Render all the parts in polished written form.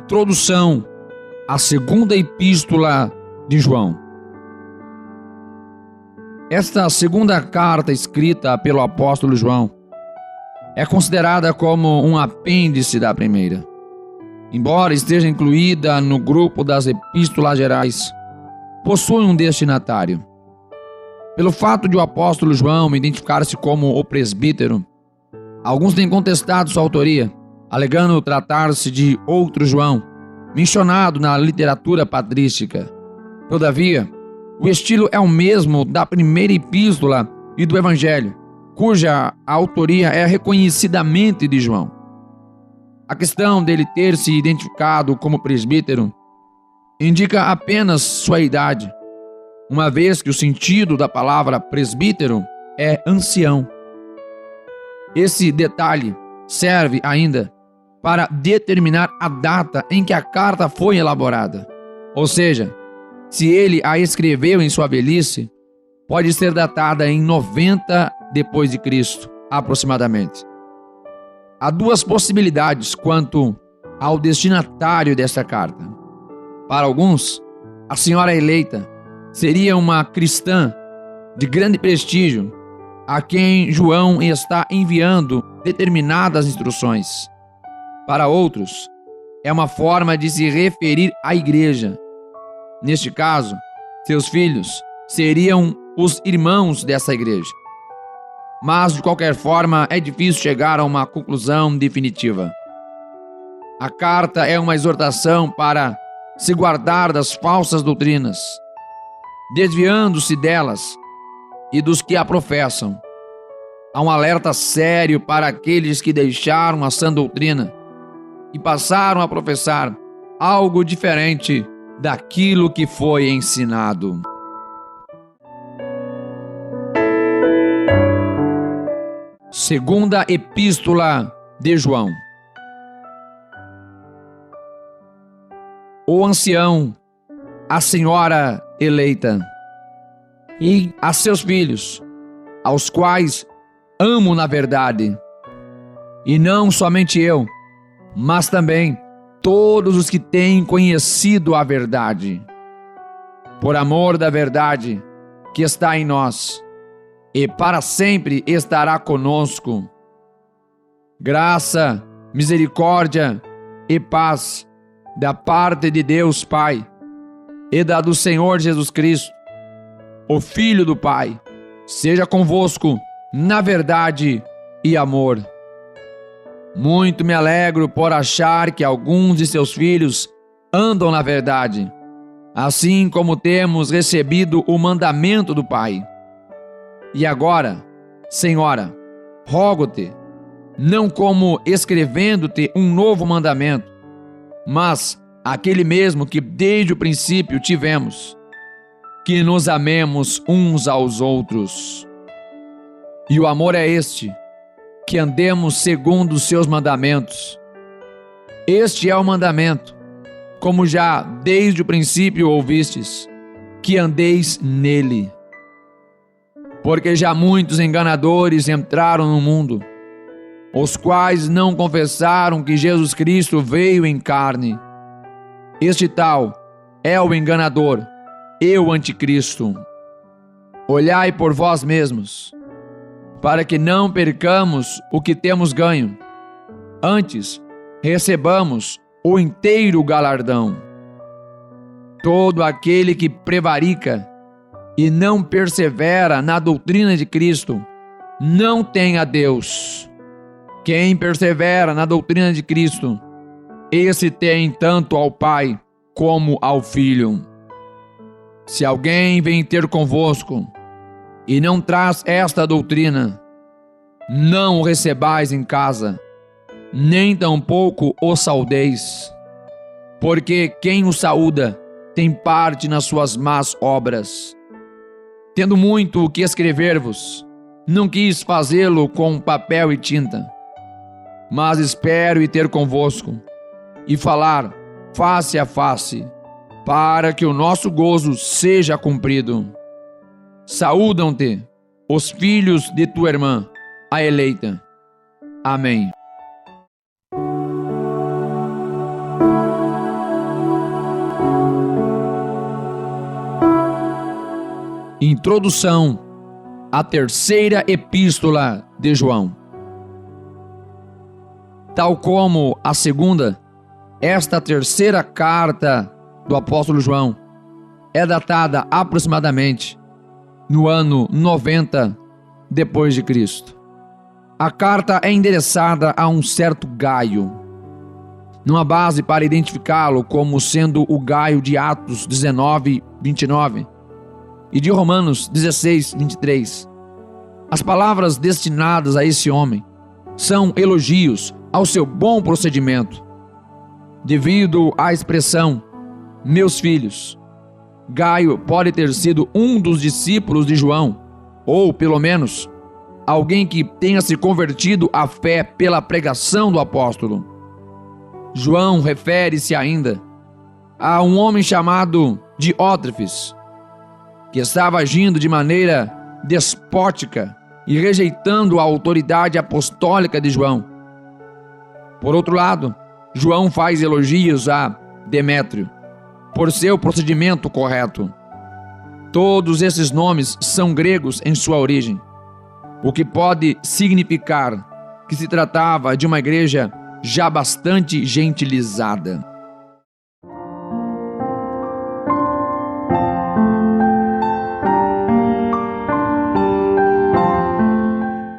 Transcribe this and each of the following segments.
Introdução à segunda epístola de João. Esta segunda carta escrita pelo apóstolo João é considerada como um apêndice da primeira. Embora esteja incluída no grupo das epístolas gerais, possui um destinatário. Pelo fato de o apóstolo João identificar-se como o presbítero, alguns têm contestado sua autoria, alegando tratar-se de outro João, mencionado na literatura patrística. Todavia, o estilo é o mesmo da primeira epístola e do Evangelho, cuja autoria é reconhecidamente de João. A questão dele ter se identificado como presbítero indica apenas sua idade, uma vez que o sentido da palavra presbítero é ancião. Esse detalhe serve ainda para determinar a data em que a carta foi elaborada. Ou seja, se ele a escreveu em sua velhice, pode ser datada em 90 depois de Cristo, aproximadamente. Há duas possibilidades quanto ao destinatário desta carta. Para alguns, a senhora eleita seria uma cristã de grande prestígio, a quem João está enviando determinadas instruções. Para outros, é uma forma de se referir à igreja. Neste caso, seus filhos seriam os irmãos dessa igreja. Mas, de qualquer forma, é difícil chegar a uma conclusão definitiva. A carta é uma exortação para se guardar das falsas doutrinas, desviando-se delas e dos que a professam. Há um alerta sério para aqueles que deixaram a sã doutrina e passaram a professar algo diferente daquilo que foi ensinado. Segunda epístola de João. O ancião, a senhora eleita e a seus filhos, aos quais amo na verdade, e não somente eu, mas também todos os que têm conhecido a verdade, por amor da verdade que está em nós, e para sempre estará conosco. Graça, misericórdia e paz da parte de Deus Pai e da do Senhor Jesus Cristo, o Filho do Pai, seja convosco na verdade e amor. Muito me alegro por achar que alguns de seus filhos andam na verdade, assim como temos recebido o mandamento do Pai. E agora, Senhora, rogo-te, não como escrevendo-te um novo mandamento, mas aquele mesmo que desde o princípio tivemos, que nos amemos uns aos outros. E o amor é este, que andemos segundo os seus mandamentos. Este é o mandamento, como já desde o princípio ouvistes, que andeis nele. Porque já muitos enganadores entraram no mundo, os quais não confessaram que Jesus Cristo veio em carne. Este tal é o enganador e o anticristo. Olhai por vós mesmos, para que não percamos o que temos ganho, antes recebamos o inteiro galardão. Todo aquele que prevarica e não persevera na doutrina de Cristo não tem a Deus. Quem persevera na doutrina de Cristo, esse tem tanto ao Pai como ao Filho. Se alguém vem ter convosco e não traz esta doutrina, não o recebais em casa, nem tampouco o saudeis, porque quem o saúda tem parte nas suas más obras. Tendo muito o que escrever-vos, não quis fazê-lo com papel e tinta, mas espero ir ter convosco e falar face a face, para que o nosso gozo seja cumprido. Saúdam-te os filhos de tua irmã, a eleita. Amém. Introdução à terceira epístola de João. Tal como a segunda, esta terceira carta do apóstolo João é datada aproximadamente no ano 90 depois de Cristo. A carta é endereçada a um certo Gaio, numa base para identificá-lo como sendo o Gaio de Atos 19, 29 e de Romanos 16, 23. As palavras destinadas a esse homem são elogios ao seu bom procedimento. Devido à expressão meus filhos, Gaio pode ter sido um dos discípulos de João, ou pelo menos alguém que tenha se convertido à fé pela pregação do apóstolo. João refere-se ainda a um homem chamado Diótrefes, que estava agindo de maneira despótica e rejeitando a autoridade apostólica de João. Por outro lado, João faz elogios a Demétrio por seu procedimento correto. Todos esses nomes são gregos em sua origem, o que pode significar que se tratava de uma igreja já bastante gentilizada.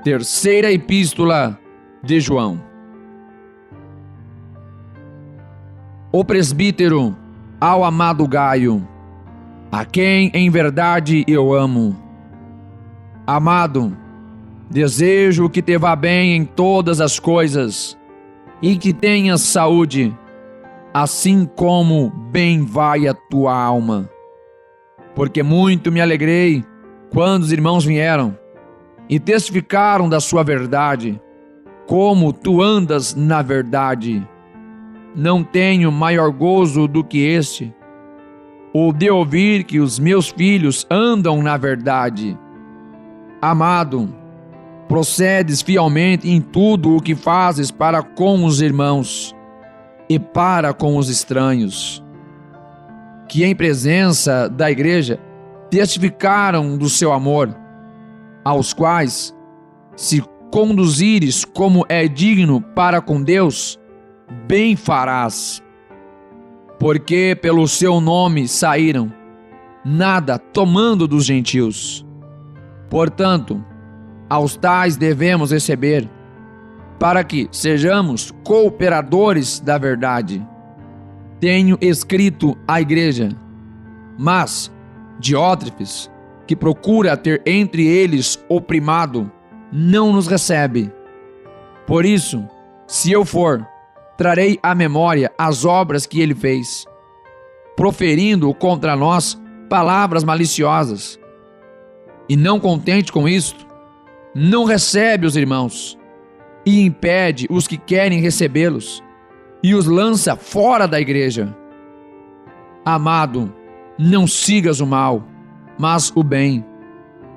Terceira epístola de João. O presbítero ao amado Gaio, a quem em verdade eu amo. Amado, desejo que te vá bem em todas as coisas e que tenhas saúde, assim como bem vai a tua alma. Porque muito me alegrei quando os irmãos vieram e testificaram da sua verdade, como tu andas na verdade. Não tenho maior gozo do que este, o de ouvir que os meus filhos andam na verdade. Amado, procedes fielmente em tudo o que fazes para com os irmãos e para com os estranhos, que em presença da igreja testificaram do seu amor, aos quais, se conduzires como é digno para com Deus, bem farás. Porque pelo seu nome saíram, nada tomando dos gentios. Portanto, aos tais devemos receber, para que sejamos cooperadores da verdade. Tenho escrito à igreja, mas Diótrefes, que procura ter entre eles o primado, não nos recebe. Por isso, se eu for, trarei à memória as obras que ele fez, proferindo contra nós palavras maliciosas. E não contente com isto, não recebe os irmãos, e impede os que querem recebê-los, e os lança fora da igreja. Amado, não sigas o mal, mas o bem.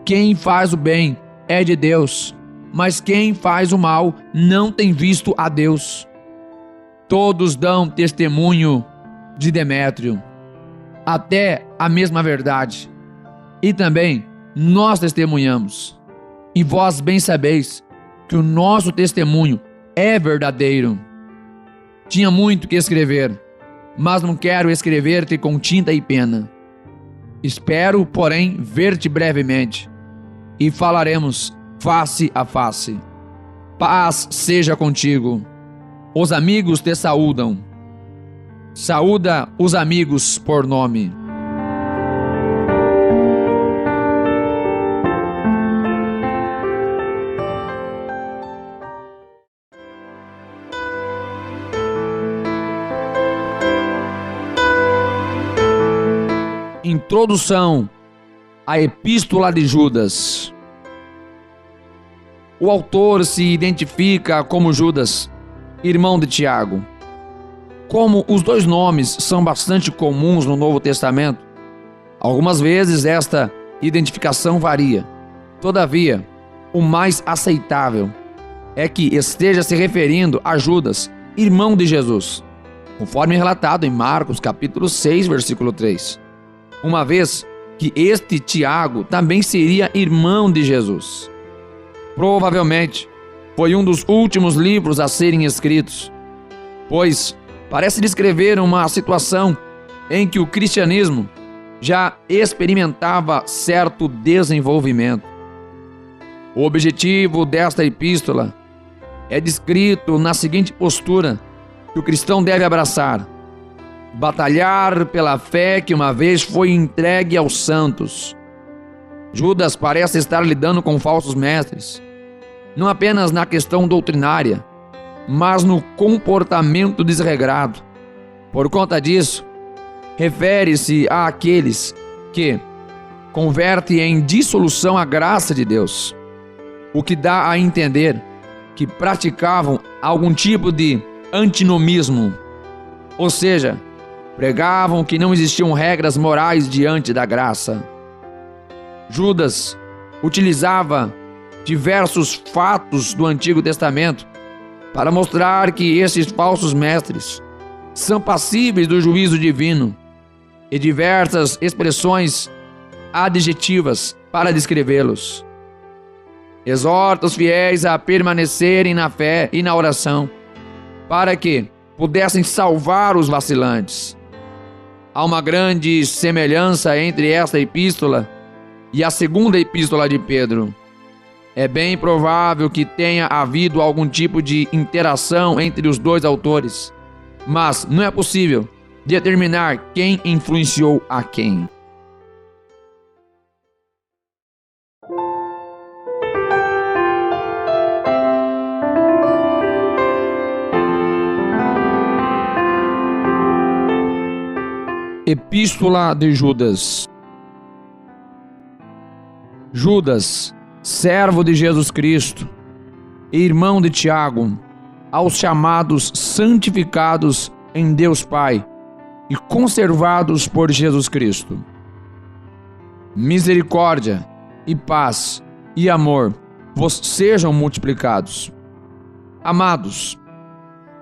Quem faz o bem é de Deus, mas quem faz o mal não tem visto a Deus. Todos dão testemunho de Demétrio, até a mesma verdade. E também nós testemunhamos. E vós bem sabeis que o nosso testemunho é verdadeiro. Tinha muito que escrever, mas não quero escrever-te com tinta e pena. Espero, porém, ver-te brevemente, e falaremos face a face. Paz seja contigo. Os amigos te saúdam. Saúda os amigos por nome. Introdução à Epístola de Judas. O autor se identifica como Judas, irmão de Tiago. Como os dois nomes são bastante comuns no Novo Testamento, algumas vezes esta identificação varia. Todavia, o mais aceitável é que esteja se referindo a Judas, irmão de Jesus, conforme relatado em Marcos capítulo 6, versículo 3. Uma vez que este Tiago também seria irmão de Jesus. Provavelmente foi um dos últimos livros a serem escritos, pois parece descrever uma situação em que o cristianismo já experimentava certo desenvolvimento. O objetivo desta epístola é descrito na seguinte postura que o cristão deve abraçar: batalhar pela fé que uma vez foi entregue aos santos. Judas parece estar lidando com falsos mestres, não apenas na questão doutrinária, mas no comportamento desregrado. Por conta disso, refere-se àqueles que convertem em dissolução a graça de Deus, o que dá a entender que praticavam algum tipo de antinomismo, ou seja, pregavam que não existiam regras morais diante da graça. Judas utilizava diversos fatos do Antigo Testamento para mostrar que esses falsos mestres são passíveis do juízo divino, e diversas expressões adjetivas para descrevê-los. Exorta os fiéis a permanecerem na fé e na oração, para que pudessem salvar os vacilantes. Há uma grande semelhança entre esta epístola e a segunda epístola de Pedro. É bem provável que tenha havido algum tipo de interação entre os dois autores, mas não é possível determinar quem influenciou a quem. Epístola de Judas. Judas, servo de Jesus Cristo, irmão de Tiago, aos chamados santificados em Deus Pai e conservados por Jesus Cristo. Misericórdia e paz e amor vos sejam multiplicados. Amados,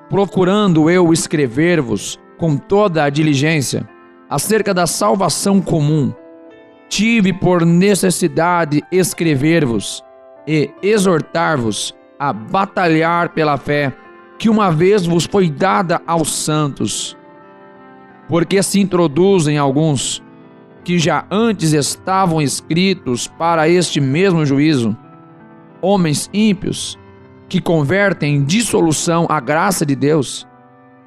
procurando eu escrever-vos com toda a diligência acerca da salvação comum, tive por necessidade escrever-vos e exortar-vos a batalhar pela fé que uma vez vos foi dada aos santos. Porque se introduzem alguns que já antes estavam escritos para este mesmo juízo, homens ímpios que convertem em dissolução a graça de Deus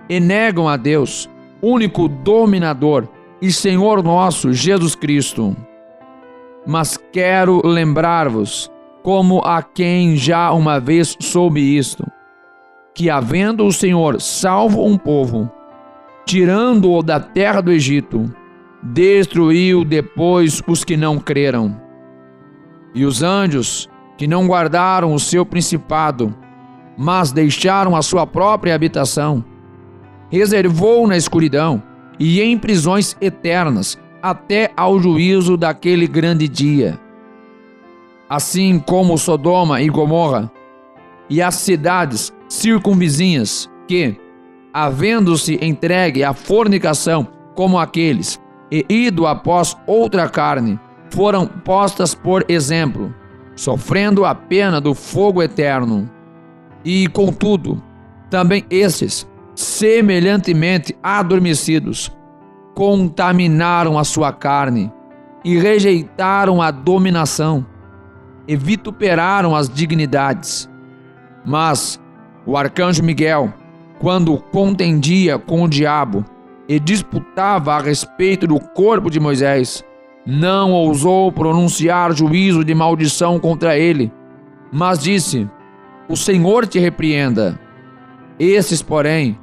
e negam a Deus, único dominador e Senhor nosso Jesus Cristo. Mas quero lembrar-vos, como a quem já uma vez soube isto, que havendo o Senhor salvo um povo, tirando-o da terra do Egito, destruiu depois os que não creram. E os anjos, que não guardaram o seu principado, mas deixaram a sua própria habitação, reservou na escuridão e em prisões eternas, até ao juízo daquele grande dia. Assim como Sodoma e Gomorra, e as cidades circunvizinhas, que, havendo-se entregue à fornicação como aqueles, e ido após outra carne, foram postas por exemplo, sofrendo a pena do fogo eterno. E, contudo, também estes, semelhantemente adormecidos, contaminaram a sua carne e rejeitaram a dominação e vituperaram as dignidades. Mas o arcanjo Miguel, quando contendia com o diabo e disputava a respeito do corpo de Moisés, não ousou pronunciar juízo de maldição contra ele, mas disse: o Senhor te repreenda. Esses, porém,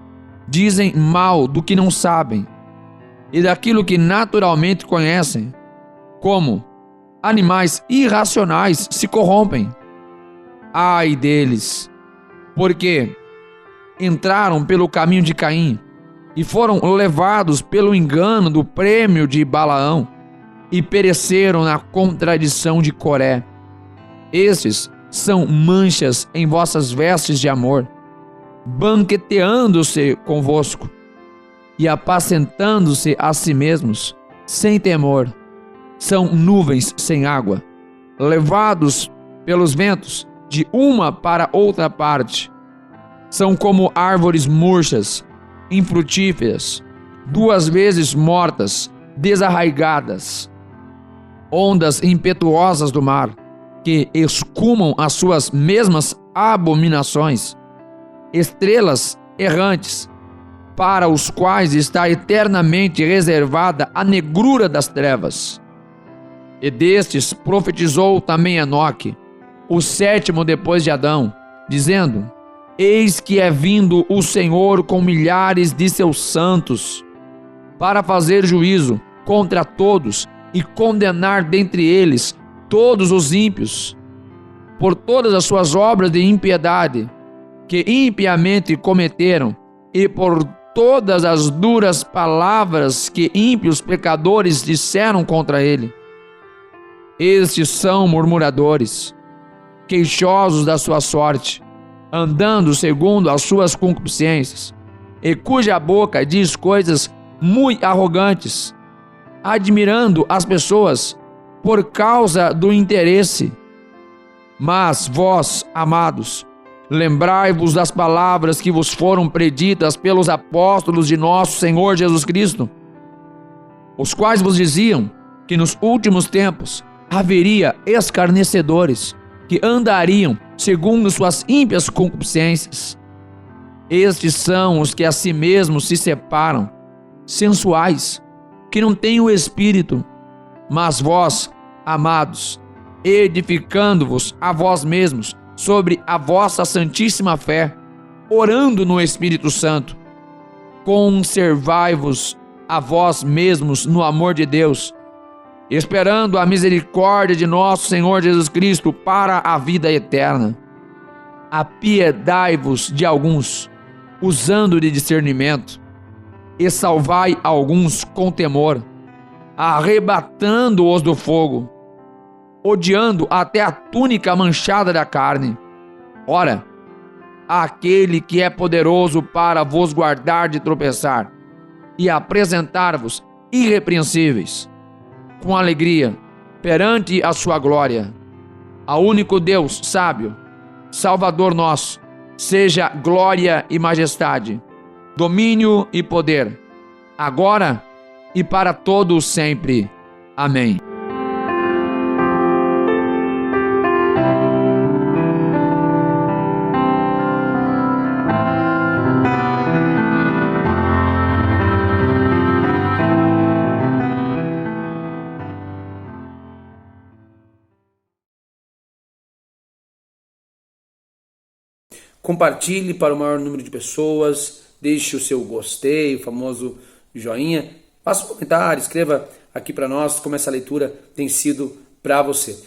dizem mal do que não sabem e daquilo que naturalmente conhecem, como animais irracionais se corrompem. Ai deles, porque entraram pelo caminho de Caim e foram levados pelo engano do prêmio de Balaão e pereceram na contradição de Coré. Estes são manchas em vossas vestes de amor, banqueteando-se convosco e apacentando-se a si mesmos, sem temor, são nuvens sem água, levados pelos ventos de uma para outra parte. São como árvores murchas, infrutíferas, 2 vezes mortas, desarraigadas. Ondas impetuosas do mar, que escumam as suas mesmas abominações. Estrelas errantes, para os quais está eternamente reservada a negrura das trevas. E destes profetizou também Enoque, o 7º depois de Adão, dizendo: Eis que é vindo o Senhor com milhares de seus santos, para fazer juízo contra todos e condenar dentre eles todos os ímpios, por todas as suas obras de impiedade, que impiamente cometeram, e por todas as duras palavras que ímpios pecadores disseram contra ele. Estes são murmuradores, queixosos da sua sorte, andando segundo as suas concupiscências, e cuja boca diz coisas muito arrogantes, admirando as pessoas por causa do interesse. Mas vós, amados, lembrai-vos das palavras que vos foram preditas pelos apóstolos de nosso Senhor Jesus Cristo, os quais vos diziam que nos últimos tempos haveria escarnecedores que andariam segundo suas ímpias concupiscências. Estes são os que a si mesmos se separam, sensuais, que não têm o Espírito. Mas vós, amados, edificando-vos a vós mesmos sobre a vossa santíssima fé, orando no Espírito Santo, conservai-vos a vós mesmos no amor de Deus, esperando a misericórdia de nosso Senhor Jesus Cristo para a vida eterna. Apiedai-vos de alguns, usando de discernimento, e salvai alguns com temor, arrebatando-os do fogo, odiando até a túnica manchada da carne. Ora, aquele que é poderoso para vos guardar de tropeçar e apresentar-vos irrepreensíveis, com alegria, perante a sua glória. Ao único Deus sábio, Salvador nosso, seja glória e majestade, domínio e poder, agora e para todos sempre. Amém. Compartilhe para o maior número de pessoas, deixe o seu gostei, o famoso joinha, faça um comentário, escreva aqui para nós como essa leitura tem sido para você.